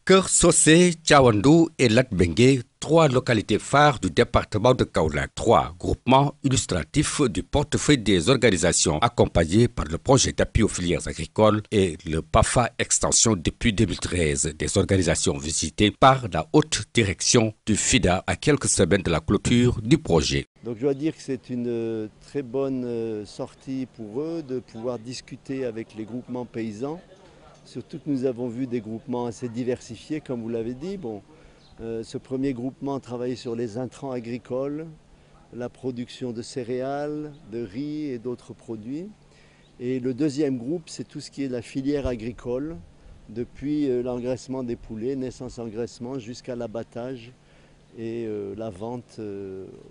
Keur Socé, Tchawandou et Latbengue, trois localités phares du département de Kaolack, trois groupements illustratifs du portefeuille des organisations accompagnés par le projet d'appui aux filières agricoles et le PAFA Extension depuis 2013, des organisations visitées par la haute direction du FIDA à quelques semaines de la clôture du projet. Donc je dois dire que c'est une très bonne sortie pour eux de pouvoir discuter avec les groupements paysans. Surtout que nous avons vu des groupements assez diversifiés, comme vous l'avez dit. Ce premier groupement travaillait sur les intrants agricoles, la production de céréales, de riz et d'autres produits. Et le deuxième groupe, c'est tout ce qui est la filière agricole, depuis l'engraissement des poulets, naissance-engraissement, jusqu'à l'abattage et la vente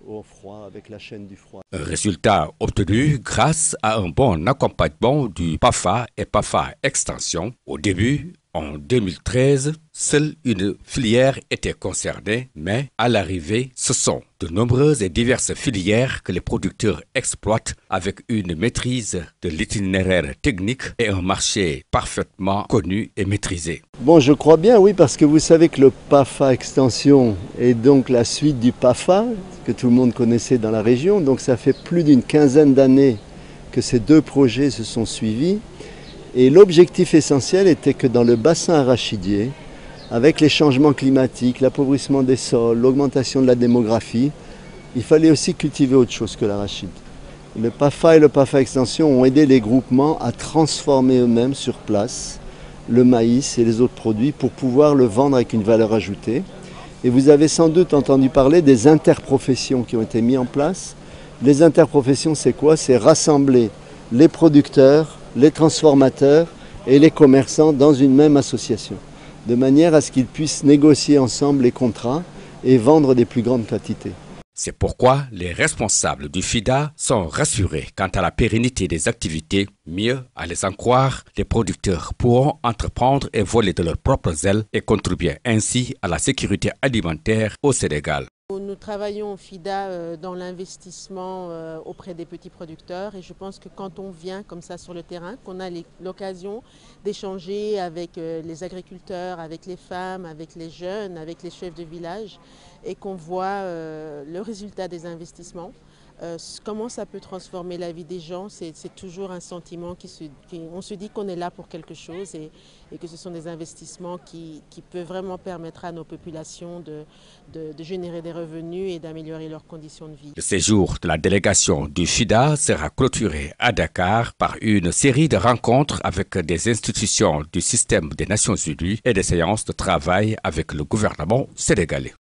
au froid avec la chaîne du froid. Résultat obtenu grâce à un bon accompagnement du PAFA et PAFA Extension. Au début, en 2013, seule une filière était concernée, mais à l'arrivée, ce sont de nombreuses et diverses filières que les producteurs exploitent avec une maîtrise de l'itinéraire technique et un marché parfaitement connu et maîtrisé. Je crois bien, oui, parce que vous savez que le PAFA Extension est donc la suite du PAFA, que tout le monde connaissait dans la région. Donc ça fait plus d'une quinzaine d'années que ces deux projets se sont suivis. Et l'objectif essentiel était que dans le bassin arachidier, avec les changements climatiques, l'appauvrissement des sols, l'augmentation de la démographie, il fallait aussi cultiver autre chose que l'arachide. Le PAFA et le PAFA Extension ont aidé les groupements à transformer eux-mêmes sur place le maïs et les autres produits pour pouvoir le vendre avec une valeur ajoutée. Et vous avez sans doute entendu parler des interprofessions qui ont été mises en place. Les interprofessions, c'est quoi? C'est rassembler les producteurs, les transformateurs et les commerçants dans une même association, de manière à ce qu'ils puissent négocier ensemble les contrats et vendre des plus grandes quantités. C'est pourquoi les responsables du FIDA sont rassurés quant à la pérennité des activités. Mieux, à les en croire, les producteurs pourront entreprendre et voler de leurs propres ailes et contribuer ainsi à la sécurité alimentaire au Sénégal. Nous travaillons au FIDA dans l'investissement auprès des petits producteurs et je pense que quand on vient comme ça sur le terrain, qu'on a l'occasion d'échanger avec les agriculteurs, avec les femmes, avec les jeunes, avec les chefs de village et qu'on voit le résultat des investissements, comment ça peut transformer la vie des gens, c'est toujours un sentiment on se dit qu'on est là pour quelque chose et que ce sont des investissements qui peuvent vraiment permettre à nos populations de générer des revenus et d'améliorer leurs conditions de vie. Le séjour de la délégation du FIDA sera clôturé à Dakar par une série de rencontres avec des institutions du système des Nations Unies et des séances de travail avec le gouvernement sénégalais.